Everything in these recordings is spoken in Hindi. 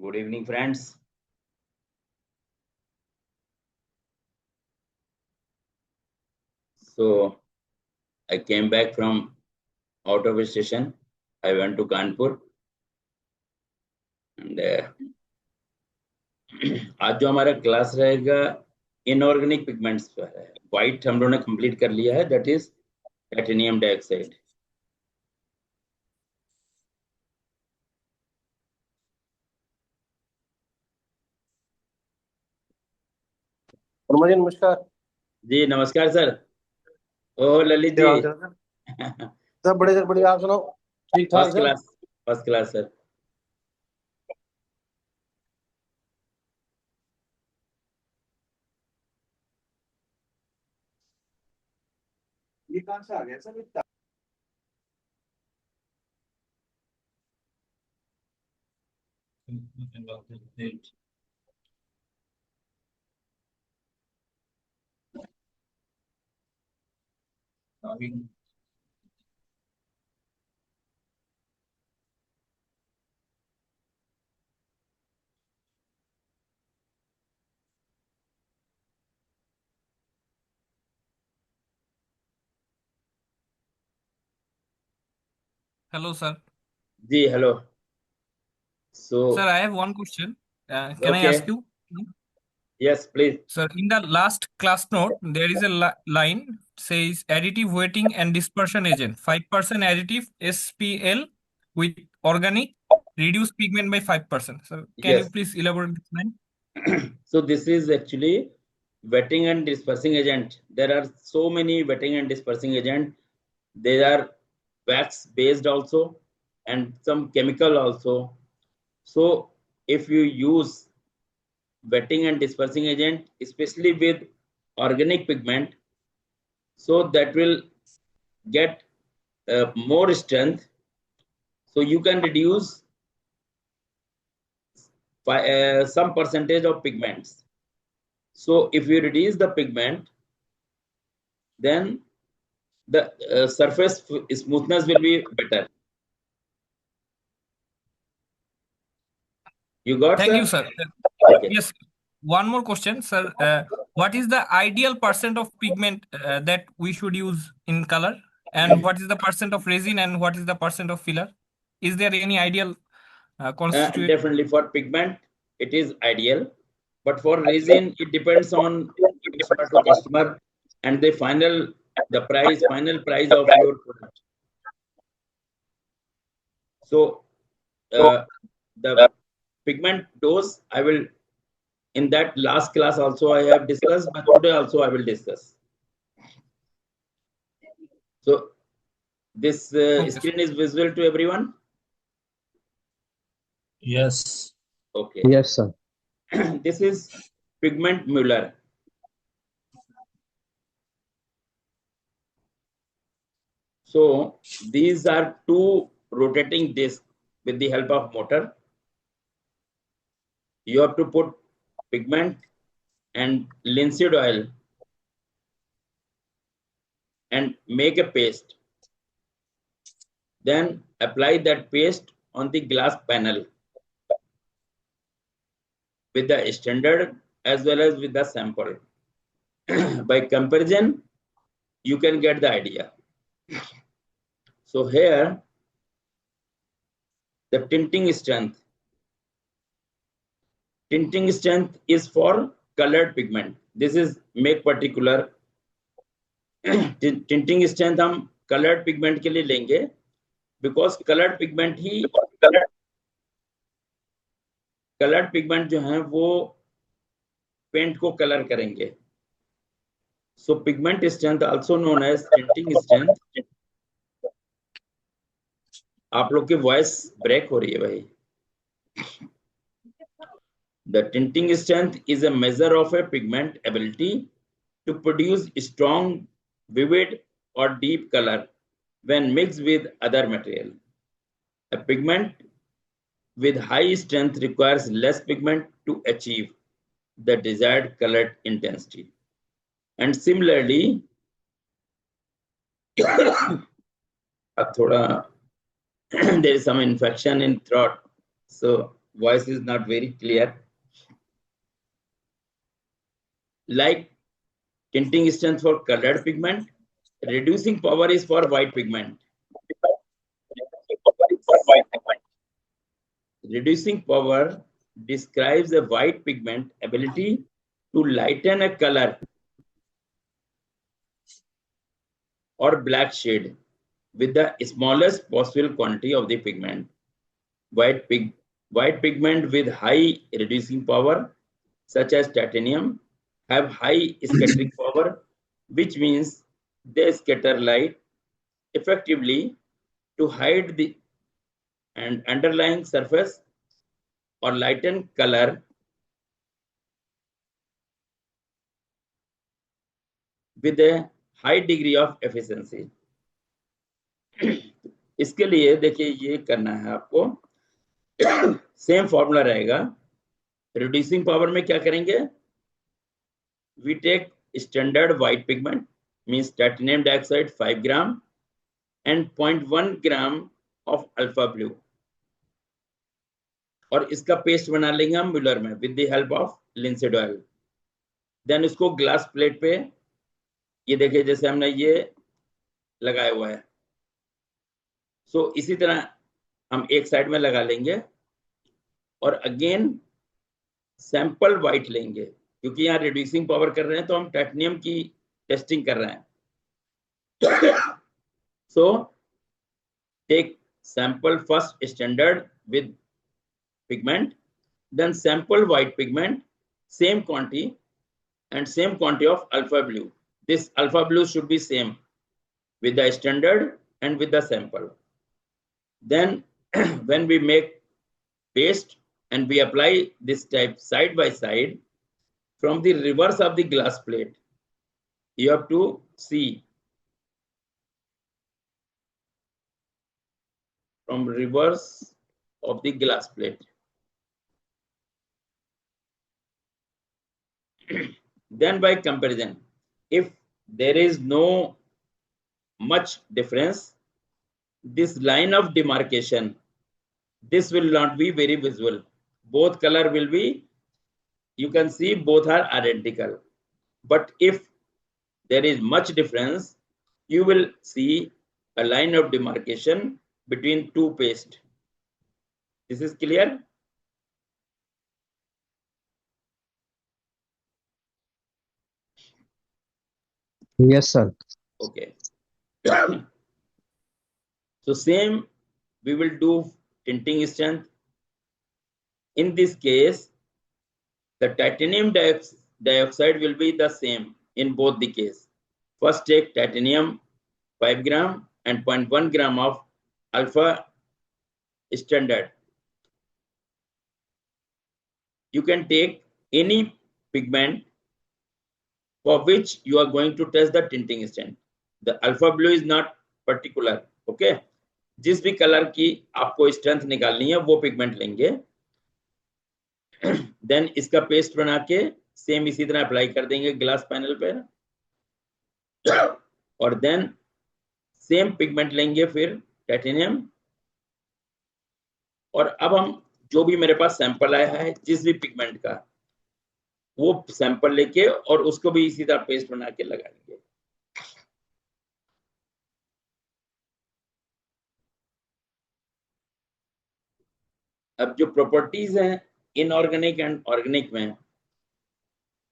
Good evening, friends. So I came back from out of a station. I went to Kanpur and आज जो हमारा क्लास रहेगा इनऑर्गेनिक पिगमेंट्स पर है. व्हाइट हम लोगों ने कंप्लीट कर लिया है, that is titanium dioxide. Verma ji नमस्कार। जी नमस्कार सर. ओह ललित क्या हाल जी. चाल सर? सब बड़े सर, बढ़िया। आप सुनाओ, ठीक ठाक first sir? Class. First class sir. ये कहाँ से आ गया सर? Hello, sir. जी hello. So Sir, I have one question. Can I okay. ask you? Yes please. Sir, in the last class note, there is a line says additive weighting and dispersion agent. 5% additive SPL with organic reduce pigment by 5%. So, can you Yes. please elaborate this line? So this is actually wetting and dispersing agent. There are so many wetting and dispersing agent. They are wax based also and some chemical also. So if you use wetting and dispersing agent, especially with organic pigment, so that will get more strength. So you can reduce some percentage of pigments. So if you reduce the pigment, then the surface smoothness will be better. You got, Thank sir? you, sir. Okay. Yes. One more question, sir. What is the ideal percent of pigment that we should use in color? And what is the percent of resin and what is the percent of filler? Is there any ideal constitute? Definitely for pigment, it is ideal. But for resin, it depends on customer to customer and the final price of your product. So the pigment dose, I will in that last class also I have discussed, but today also I will discuss. So this Okay. screen is visible to everyone. Yes. Okay. Yes sir. This is pigment Mueller. So these are two rotating discs with the help of motor. You have to put pigment and linseed oil and make a paste. Then apply that paste on the glass panel with the standard as well as with the sample. By comparison, you can get the idea. So here, the tinting strength. Tinting strength is for colored pigment. This is make particular. Tinting strength हम colored pigment के लिए लेंगे, because colored pigment जो हैं वो पेंट को कलर करेंगे. So pigment strength also known as tinting strength. आप लोग की वॉइस ब्रेक हो रही है भाई. The tinting strength is a measure of a pigment ability to produce strong, vivid, or deep color when mixed with other material. A pigment with high strength requires less pigment to achieve the desired color intensity. And similarly, there is some infection in throat, so voice is not very clear. Like tinting strength for colored pigment, reducing power is for white pigment. Reducing power describes a white pigment ability to lighten a color or black shade with the smallest possible quantity of the pigment. White pigment with high reducing power, such as titanium, have high scattering power, which means they scatter light effectively to hide the underlying surface or lighten color with a high degree of efficiency. इसके लिए देखिए ये करना है आपको, सेम फॉर्मूला रहेगा. रिड्यूसिंग पावर में क्या करेंगे, we take standard white pigment means titanium dioxide 5 gram and 0.1 gram of alpha blue, और इसका पेस्ट बना लेंगे हम म्यूलर में with the help of linseed oil. Then उसको ग्लास प्लेट पे, ये देखिए जैसे हमने ये लगाया हुआ है, सो इसी तरह हम एक साइड में लगा लेंगे और अगेन सैंपल व्हाइट लेंगे, क्योंकि यहाँ रिड्यूसिंग पावर कर रहे हैं तो हम टाइटेनियम की टेस्टिंग कर रहे हैं. So take sample first standard with pigment, then sample white pigment, same quantity and same quantity of alpha blue. This alpha blue should be same with the standard and with the sample. Then when we make paste and we apply this type side by side from the reverse of the glass plate, you have to see from reverse of the glass plate. Then by comparison, if there is no much difference, this line of demarcation, this will not be very visible. Both color will be, you can see both are identical. But if there is much difference, you will see a line of demarcation between two paste. This is clear? Yes, sir. Okay. So same we will do tinting strength. In this case, the titanium dioxide will be the same in both the case. First take titanium 5 gram and 0.1 gram of alpha standard. You can take any pigment for which you are going to test the tinting strength. The alpha blue is not particular. Okay, जिस भी कलर की आपको स्ट्रेंथ निकालनी है वो पिगमेंट लेंगे. देन इसका पेस्ट बना के सेम इसी तरह अप्लाई कर देंगे ग्लास पैनल पे, और देन सेम पिगमेंट लेंगे फिर टाइटेनियम. और अब हम जो भी मेरे पास सैंपल आया है जिस भी पिगमेंट का, वो सैंपल लेके और उसको भी इसी तरह पेस्ट बना के लगाएंगे. अब जो प्रॉपर्टीज हैं इनऑर्गेनिक एंड ऑर्गेनिक में,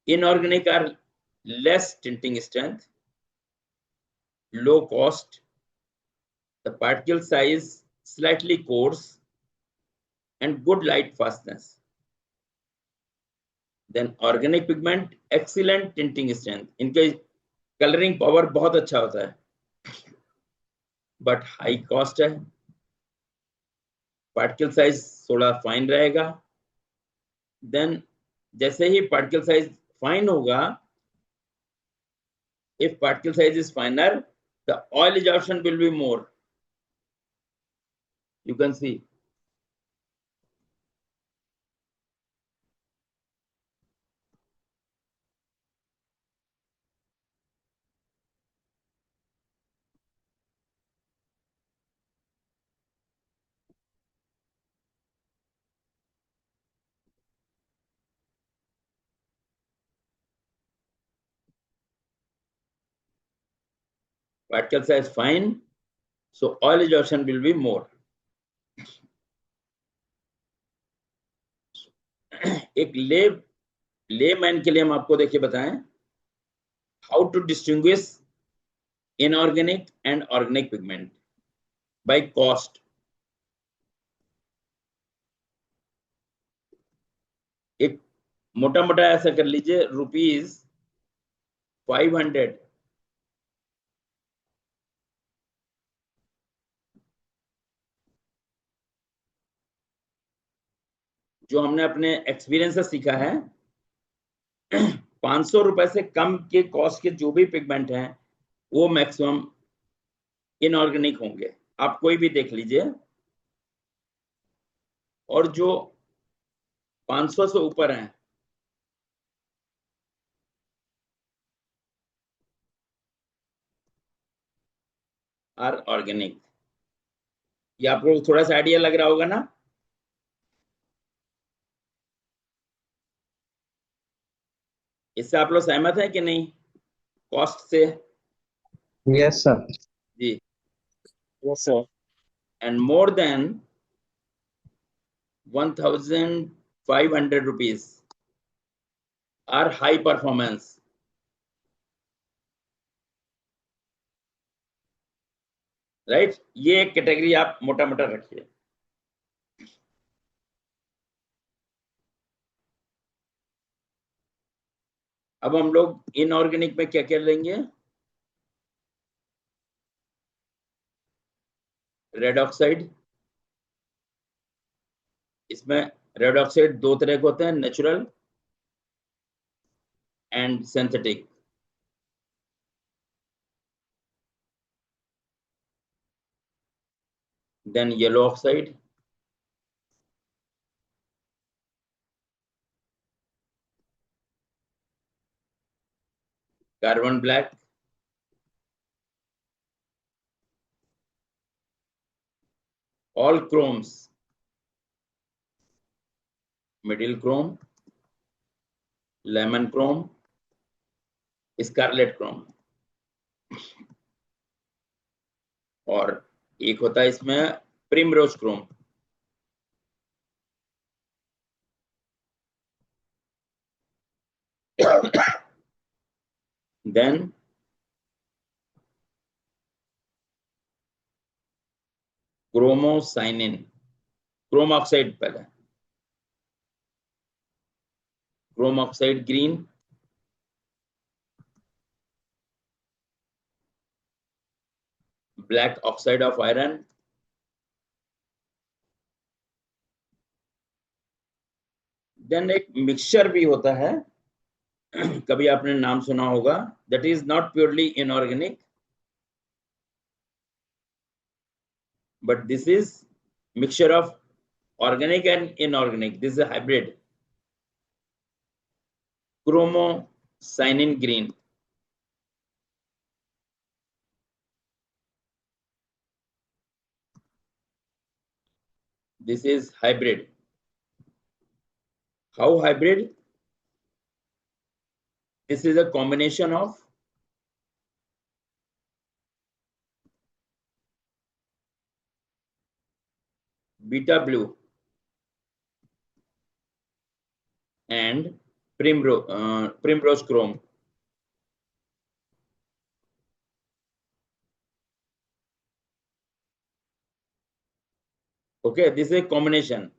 inorganic are less tinting strength, low cost, the particle size slightly coarse, and good light fastness. Then organic pigment excellent tinting strength, इनके कलरिंग पावर बहुत अच्छा होता है, बट हाई कॉस्ट है. पार्टिकल साइज थोड़ा फाइन रहेगा. देन जैसे ही पार्टिकल साइज फाइन होगा, if particle size is finer, the oil absorption will be more. You can see. particle size fine, so oil absorption will be more. एक लेमैन के लिए हम आपको देखिए बताएं how to distinguish inorganic and organic pigment by cost. एक मोटा मोटा ऐसा कर लीजिए ₹500 जो हमने अपने एक्सपीरियंस से सीखा है. 500 रुपए से कम के कॉस्ट के जो भी पिगमेंट हैं वो मैक्सिमम इनऑर्गेनिक होंगे. आप कोई भी देख लीजिए. और जो 500 से ऊपर हैं आर ऑर्गेनिक. ये आपको थोड़ा सा आइडिया लग रहा होगा ना. इससे आप लोग सहमत हैं कि नहीं कॉस्ट से. Yes, sir. जी. Yes, sir. And more than 1,500 rupees are high performance. Right ये एक कैटेगरी आप मोटा मोटा रखिए. अब हम लोग इनऑर्गेनिक में क्या क्या लेंगे. Red oxide. इसमें रेड ऑक्साइड दो तरह के होते हैं, natural and synthetic. Then yellow oxide. Carbon black. all chromes, middle chrome, lemon chrome, scarlet chrome. और एक होता है इसमें primrose chrome. then chromocyanin, chrome oxide पहले, chrome oxide green, black oxide of iron, then एक मिक्सचर भी होता है कभी आपने नाम सुना होगा, that is not purely inorganic but this is mixture of organic and inorganic. This is a hybrid. Chromocyanin green. This is hybrid. How hybrid? This is a combination of beta blue and primrose chrome. Okay, this is a combination.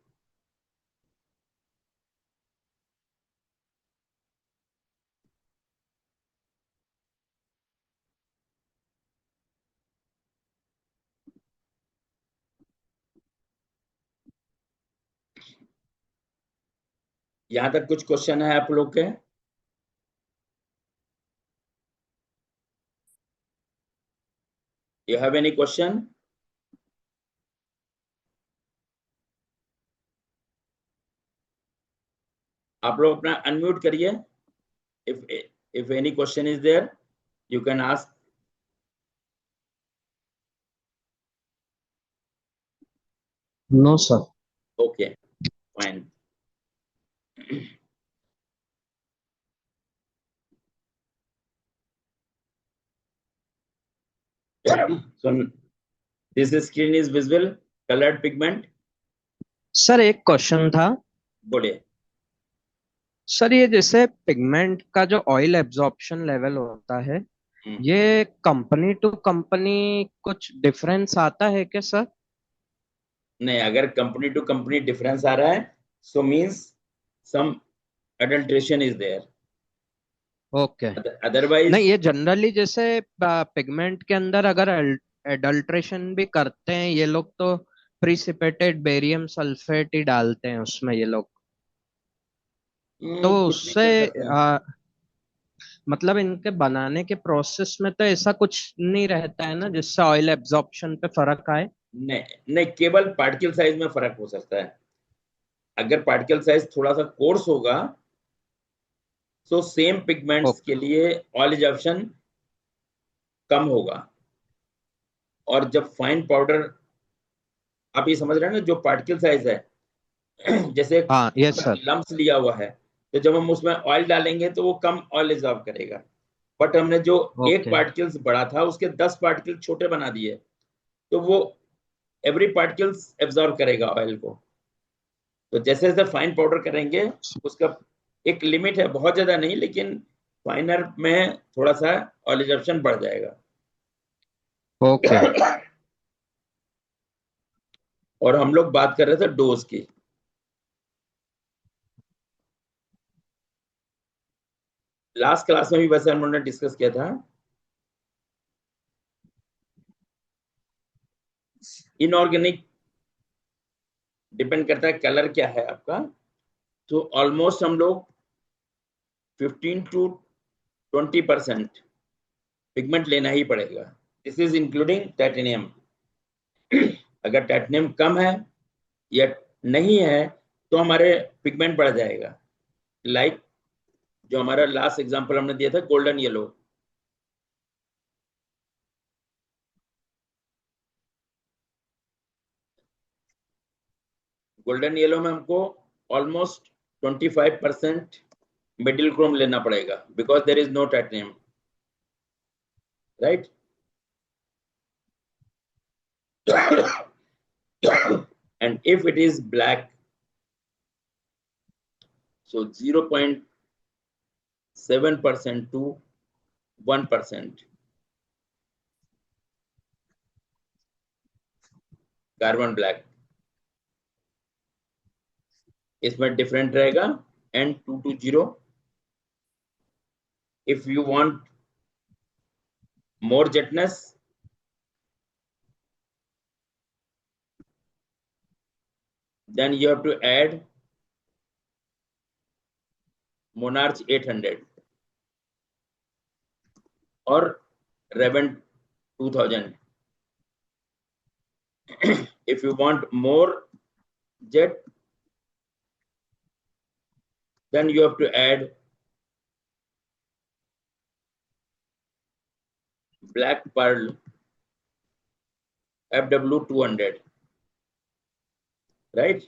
यहां तक कुछ क्वेश्चन है आप लोग के? You have any question? आप लोग अपना अनम्यूट करिए. If any question is there, you can ask. No, sir. Okay, fine. So this screen is visible, colored pigment. Sir एक क्वेश्चन था बोलिए। सर, ये जैसे पिगमेंट का जो ऑयल एब्जॉर्प्शन लेवल होता है, ये कंपनी टू कंपनी कुछ डिफरेंस आता है क्या सर? नहीं, अगर कंपनी टू कंपनी डिफरेंस आ रहा है so means some adulteration is there, okay. Otherwise नहीं, ये जनरली जैसे पिगमेंट के अंदर अगर एडल्ट्रेशन भी करते हैं ये लोग तो प्रिसिपिटेट बेरियम सल्फेट ही डालते हैं उसमें ये लोग, तो कुछ भी उससे कर सकते हैं। मतलब इनके बनाने के प्रोसेस में तो ऐसा कुछ नहीं रहता है ना जिससे ऑयल एब्जॉर्प्शन पे फर्क आए? नहीं नहीं, केवल पार्टिकल साइज में फर्क हो सकता है। अगर पार्टिकल साइज थोड़ा सा कोर्स होगा तो सेम पिगमेंट्स के लिए ऑयल एब्जॉर्प्शन कम होगा, और जब फाइन पाउडर, आप ये समझ रहे हैं ना, जो पार्टिकल साइज है जैसे हाँ, यस सर। लम्प्स लिया हुआ है, तो जब हम उसमें ऑयल डालेंगे तो वो कम ऑयल एब्जॉर्ब करेगा। बट हमने जो एक ओके। पार्टिकल्स बड़ा था उसके 10 पार्टिकल छोटे बना दिए, तो वो एवरी पार्टिकल्स एब्जॉर्ब करेगा ऑयल को। तो जैसे जैसे फाइन पाउडर करेंगे उसका एक लिमिट है, बहुत ज्यादा नहीं, लेकिन फाइनर में थोड़ा सा ऑयल एब्जॉर्प्शन बढ़ जाएगा। ओके। और हम लोग बात कर रहे थे डोज की। लास्ट क्लास में भी वैसे हम लोगों ने डिस्कस किया था। इनऑर्गेनिक डिपेंड करता है कलर क्या है आपका, तो ऑलमोस्ट हम लोग 15 टू 20% पिगमेंट लेना ही पड़ेगा। This is including titanium. अगर टाइटेनियम कम है या नहीं है तो हमारे पिगमेंट बढ़ जाएगा। लाइक जो हमारा लास्ट एग्जांपल हमने दिया था गोल्डन येलो, गोल्डन येलो में हमको ऑलमोस्ट 25% मिडिल क्रोम लेना पड़ेगा because there is no titanium, right. And if it is black, so 0.7% to 1% carbon black, इसमें डिफरेंट रहेगा। N220, if you want more jetness, then you have to add Monarch 800 or Raven 2000. If you want more jet, then you have to add Black Pearl FW 200, right?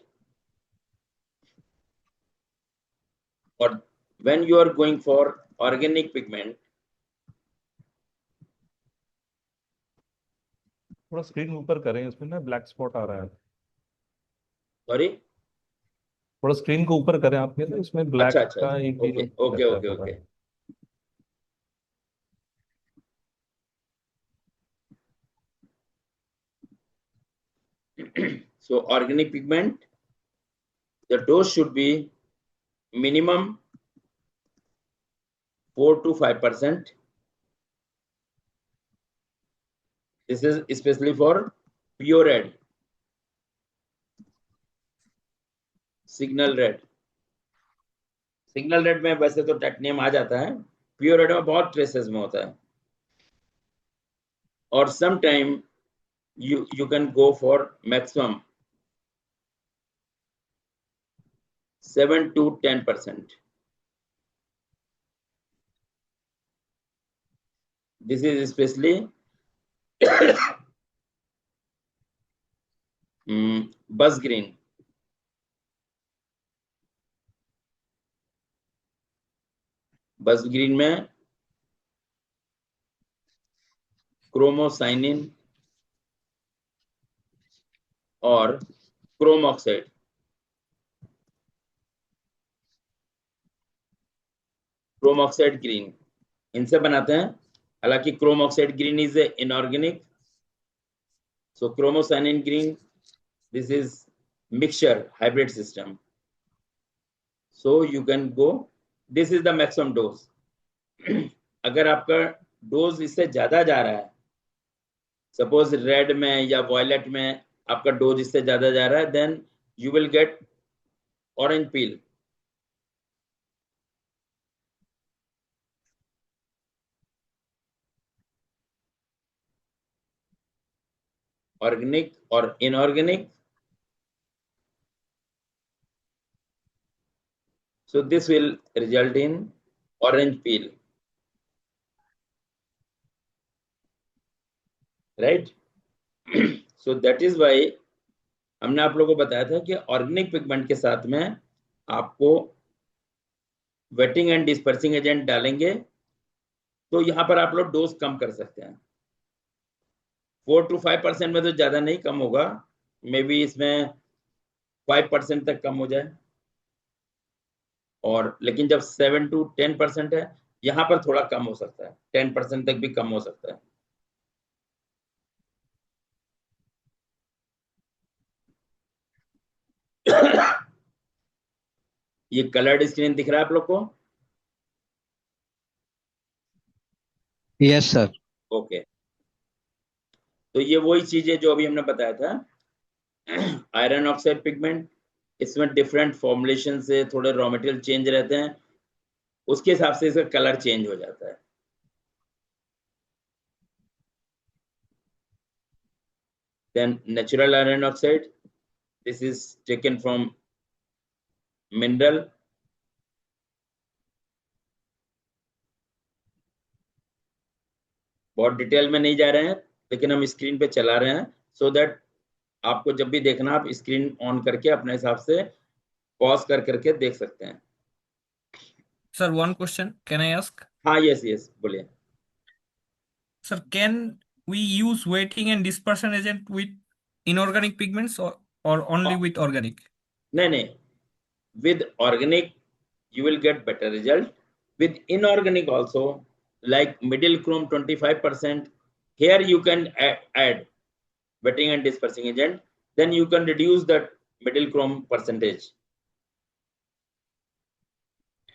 Or when you are going for organic pigment, थोड़ा स्क्रीन ऊपर करें, इसमें ना ब्लैक स्पॉट आ रहा है। sorry, थोड़ा स्क्रीन को ऊपर करें आपके, तो इसमें ब्लैक अच्छा अच्छा का एक ओके जीरो ओके लगता है ओके थोड़ा। Okay. So organic pigment, the dose should be minimum 4 to 5%. This is especially for pure red, signal red. Signal red में वैसे तो टाइटेनियम आ जाता है, प्योर रेड में बहुत ट्रेसेस में होता है। और some time you can go for maximum 7 to 10%. This is especially buzz green. Buzz green में क्रोमोसाइनिन और chrome oxide. Chrome oxide green इनसे बनाते हैं। हालांकि chrome oxide green is inorganic, so क्रोमोसाइनिन green, this is mixture hybrid system, so you can go, this is the maximum dose. अगर आपका डोज इससे ज्यादा जा रहा है, सपोज रेड में या वॉयलेट में आपका डोज इससे ज्यादा जा रहा है, then you will get orange peel. Organic और inorganic, so this will result in orange peel, right? So that is why हमने आप लोगों को बताया था कि ऑर्गेनिक पिगमेंट के साथ में आपको वेटिंग एंड डिस्पर्सिंग एजेंट डालेंगे तो यहाँ पर आप लोग डोज कम कर सकते हैं। 4 to 5% में तो ज्यादा नहीं, कम होगा, मे बी इसमें 5% तक कम हो जाए, और लेकिन जब 7 to 10% है, यहाँ पर थोड़ा कम हो सकता है, 10% तक भी कम हो सकता है। ये कलर्ड स्क्रीन दिख रहा है आप लोग को? Yes sir. ओके, तो ये वही चीज है जो अभी हमने बताया था। आयरन ऑक्साइड पिगमेंट, इसमें डिफरेंट फॉर्मुलेशन से थोड़े रॉ मटेरियल चेंज रहते हैं, उसके हिसाब से इसका कलर चेंज हो जाता है। Then natural iron oxide, this is taken from mineral, बहुत डिटेल में नहीं जा रहे हैं, लेकिन हम स्क्रीन पे चला रहे हैं सो दैट आपको जब भी देखना आप स्क्रीन ऑन करके अपने हिसाब से पॉज कर करके देख सकते हैं। Sir, one question can I ask? हाँ, यस यस, बोलिए। Sir, can we use wetting and dispersion agent with inorganic pigments or only with organic? नहीं नहीं, with organic you will get better result, with inorganic also, like middle chrome 25%, here you can add wetting and dispersing agent, then you can reduce that middle chrome percentage.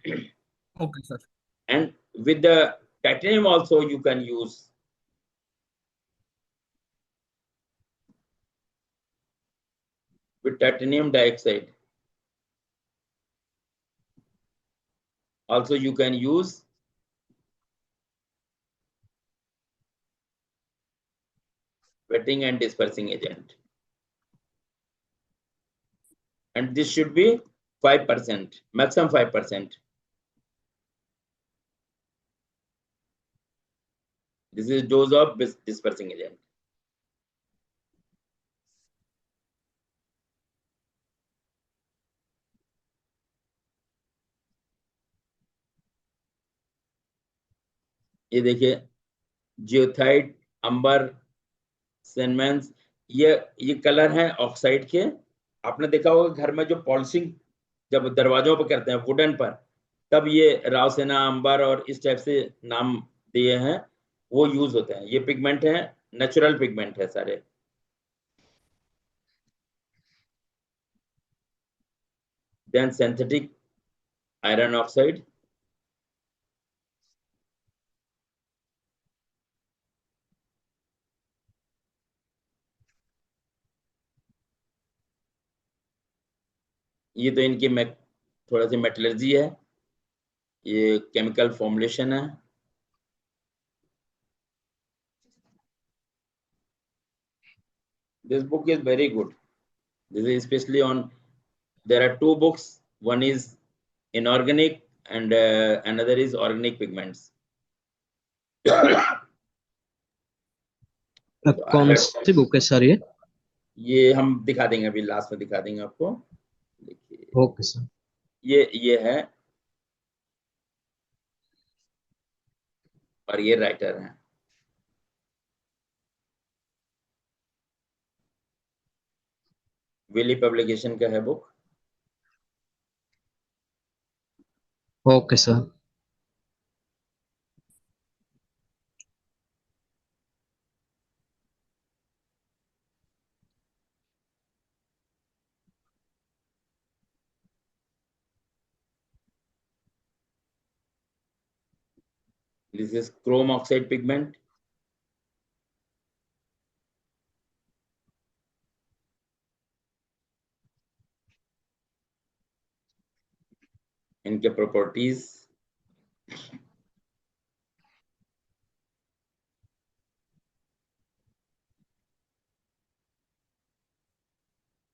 Okay, sir. And with the titanium also you can use. With titanium dioxide also you can use wetting and dispersing agent, and this should be 5%, maximum 5%. This is dose of dispersing agent. ये देखिए, जियोथाइट, अंबर, सेनमेंस, ये कलर है ऑक्साइड के। आपने देखा होगा घर में जो पॉलिशिंग जब दरवाजों पर करते हैं वुडन पर, तब ये रावसेना, अंबर और इस टाइप से नाम दिए हैं, वो यूज होते हैं। ये पिगमेंट है, नेचुरल पिगमेंट है सारे। देन सिंथेटिक आयरन ऑक्साइड, ये तो इनकी थोड़ा सी मेटलर्जी है, ये केमिकल फॉर्मुलेशन है। This book is very good. This is especially on, there are two books, one is inorganic and another is organic pigments. कौन सी बुक है सर ये हम दिखा देंगे, अभी लास्ट में दिखा देंगे आपको। देखिए, ओके सर। ये है, और ये राइटर है। विली पब्लिकेशन का है book. Okay sir. This is chrome oxide pigment. इनके प्रॉपर्टीज,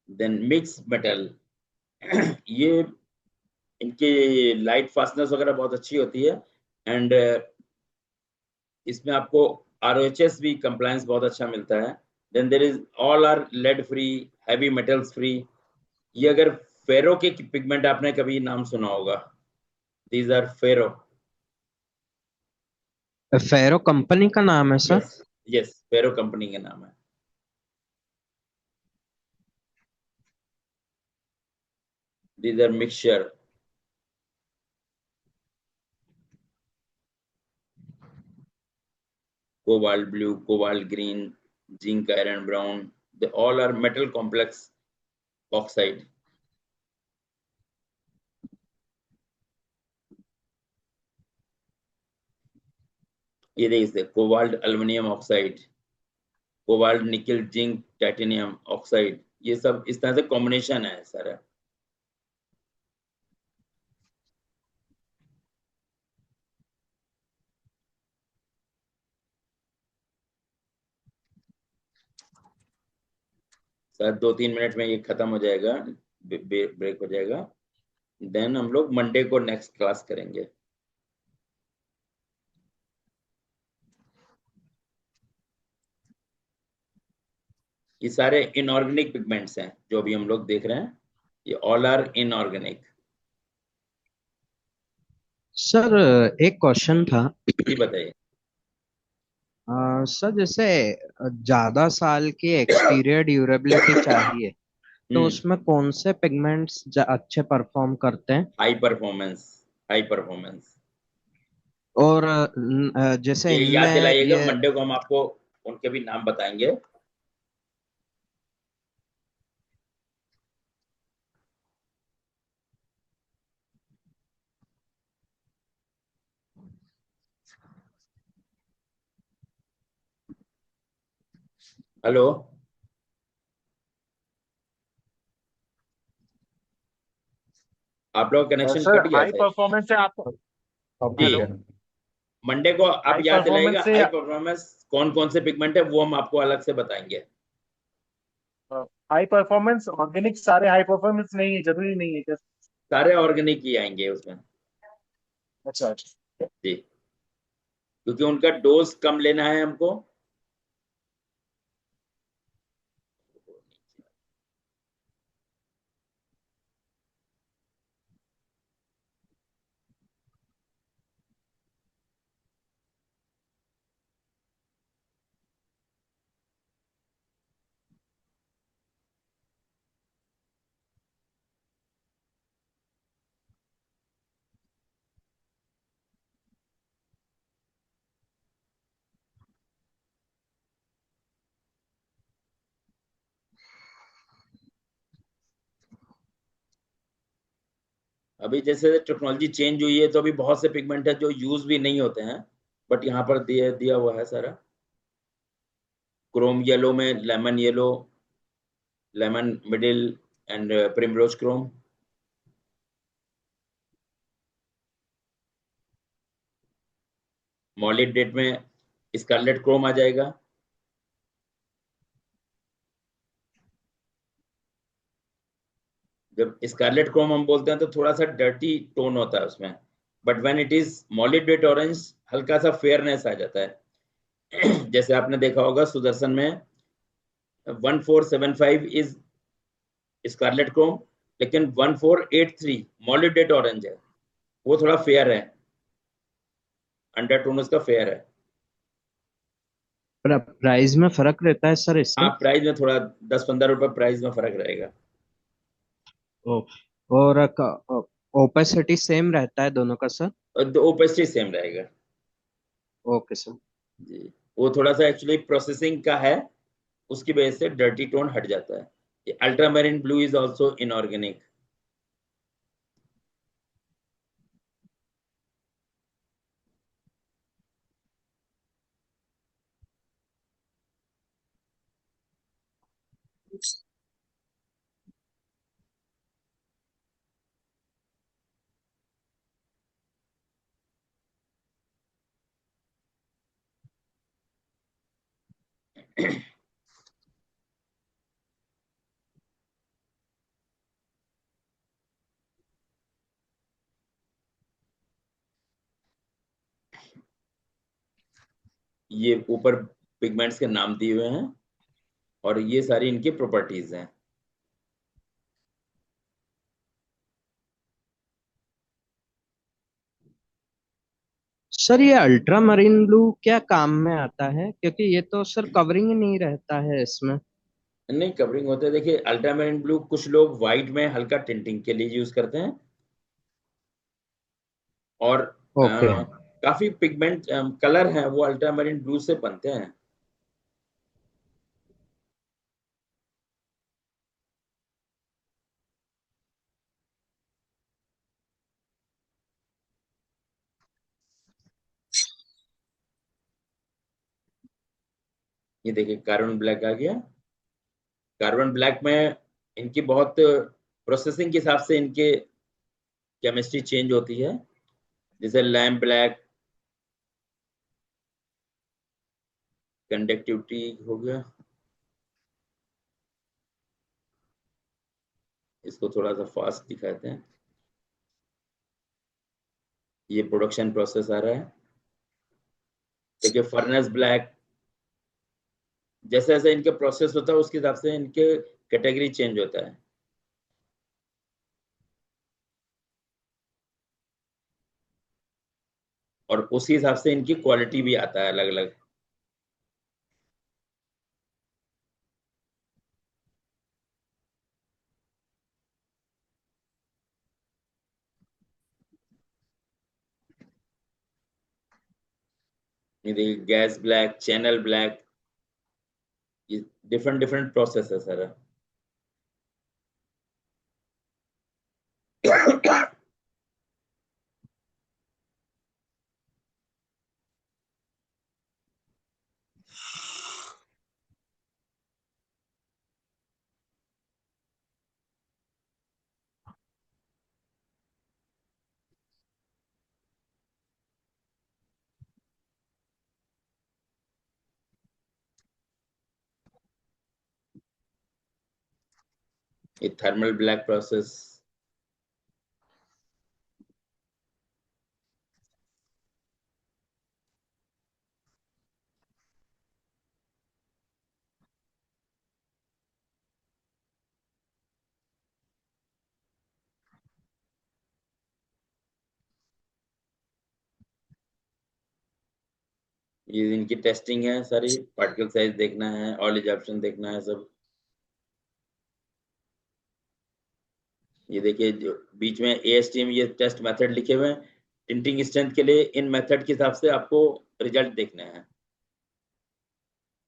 देन मिक्स मेटल। ये इनकी लाइट फास्टनेस वगैरह बहुत अच्छी होती है, एंड इसमें आपको ROHS भी कंप्लायंस बहुत अच्छा मिलता है। Then there is all are lead free, heavy metals free. ये अगर फेरो के पिगमेंट आपने कभी नाम सुना होगा, these are Ferro. Ferro company का नाम है sir? Yes yes, Ferro company का नाम है। These are mixture. Cobalt blue, cobalt green, zinc iron brown, they all are metal complex oxide. ये देखिए, cobalt aluminium oxide, cobalt nickel zinc titanium oxide, ये सब इस तरह से कॉम्बिनेशन है सारा। शायद 2-3 मिनट में ये खत्म हो जाएगा, ब्रेक हो जाएगा। देन हम लोग मंडे को नेक्स्ट क्लास करेंगे। ये सारे इनऑर्गेनिक पिगमेंट्स हैं जो अभी हम लोग देख रहे हैं, ये ऑल आर इनऑर्गेनिक। सर एक क्वेश्चन था। जी बताइए। सर जैसे ज्यादा साल की एक्सपीरियड ड्यूरेबिलिटी चाहिए, तो उसमें कौन से पिगमेंट्स अच्छे परफॉर्म करते हैं? High performance, high performance. और जैसे ये याद इनमें दिलाइएगा, ये मंडे को हम आपको उनके भी नाम बताएंगे। हेलो, आप लोग कनेक्शन सर कट गया हाई था। परफॉर्मेंस से आपको अब जी, ठीक है। मंडे को आप हाई याद दिलाइएगा, परफॉर्मेंस से हाई परफॉर्मेंस कौन कौन से पिगमेंट है वो हम आपको अलग से बताएंगे। हाई परफॉर्मेंस ऑर्गेनिक सारे हाई परफॉर्मेंस नहीं है, जरूरी नहीं है क्या? सारे ऑर्गेनिक ही आएंगे उसमें। अच्छा अच्छा। जी, क्योंकि उनका डोज कम लेना है हमको। अभी जैसे टेक्नोलॉजी चेंज हुई है, तो अभी बहुत से पिगमेंट है जो यूज भी नहीं होते हैं, बट यहाँ पर दिया दिया हुआ है सारा। क्रोम येलो में lemon yellow, lemon middle, and primrose chrome. Molybdate में स्कारलेट क्रोम आ जाएगा। जब स्कारलेट क्रोम हम बोलते हैं तो थोड़ा सा डर्टी टोन होता है उसमें, but when it is molybdate orange, हल्का सा फेयरनेस आ जाता है। जैसे आपने देखा होगा सुदर्शन में 1475 इज स्कारलेट क्रोम, लेकिन 1483 मॉलिडेट ऑरेंज है, वो थोड़ा फेयर है, अंडरटोन उसका फेयर है। प्राइस में फर्क रहता है सर हाँ, इसका? प्राइस में थोड़ा 10-15 रुपए प्राइस में फर्क रहेगा। ओ, और ओपेसिटी सेम रहता है दोनों का सर? और ओपेसिटी सेम रहेगा ओके सर। जी। वो थोड़ा सा एक्चुअली प्रोसेसिंग का है, उसकी वजह से डर्टी टोन हट जाता है। अल्ट्रामैरिन ब्लू इज आल्सो इनऑर्गेनिक। ये ऊपर पिगमेंट्स के नाम दिए हुए हैं और ये सारी इनकी प्रॉपर्टीज हैं। सर ये अल्ट्रा मरीन ब्लू क्या काम में आता है, क्योंकि ये तो सर कवरिंग नहीं रहता है इसमें। नहीं, कवरिंग होता है। देखिए, अल्ट्रामैरिन ब्लू कुछ लोग व्हाइट में हल्का टिंटिंग के लिए यूज करते हैं, और ओके। काफी पिगमेंट कलर हैं वो अल्ट्रामैरिन ब्लू से बनते हैं। ये देखिए, कार्बन ब्लैक आ गया। कार्बन ब्लैक में इनकी बहुत प्रोसेसिंग के हिसाब से इनके केमिस्ट्री चेंज होती है, जैसे लैम्प ब्लैक, कंडक्टिविटी हो गया। इसको थोड़ा सा फास्ट दिखाते हैं। ये प्रोडक्शन प्रोसेस आ रहा है। देखिए, फर्नेस ब्लैक, जैसे जैसे इनके प्रोसेस होता है उसके हिसाब से इनके कैटेगरी चेंज होता है। और उसी हिसाब से इनकी क्वालिटी भी आता है अलग अलग। ये देखिए, गैस ब्लैक, चैनल ब्लैक, ये डिफरेंट डिफरेंट प्रोसेस है सर। ये थर्मल ब्लैक प्रोसेस। ये इनकी टेस्टिंग है सारी, पार्टिकल साइज देखना है, ऑयल एब्जॉर्प्शन देखना है सब। ये देखिए, जो बीच में ASTM ये टेस्ट मेथड लिखे हुए हैं टिंटिंग स्ट्रेंथ के लिए, इन मेथड के हिसाब से आपको रिजल्ट देखने हैं।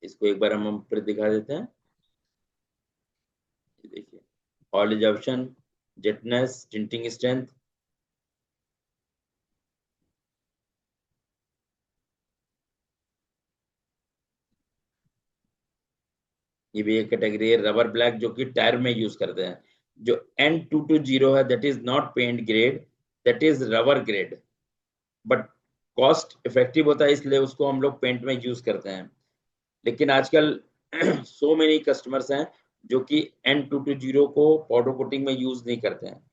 इसको एक बार हम फिर दिखा देते हैं। ये देखिए, ऑयल एब्जॉर्प्शन, जेटनेस, टिंटिंग स्ट्रेंथ। ये भी एक कैटेगरी है, रबर ब्लैक, जो कि टायर में यूज करते हैं। जो N220 है, that is not paint grade, that is rubber grade, but cost effective होता है, इसलिए उसको हम लोग पेंट में यूज करते हैं। लेकिन आजकल सो मेनी कस्टमर्स हैं जो कि N220 को पाउडर कोटिंग में यूज नहीं करते हैं।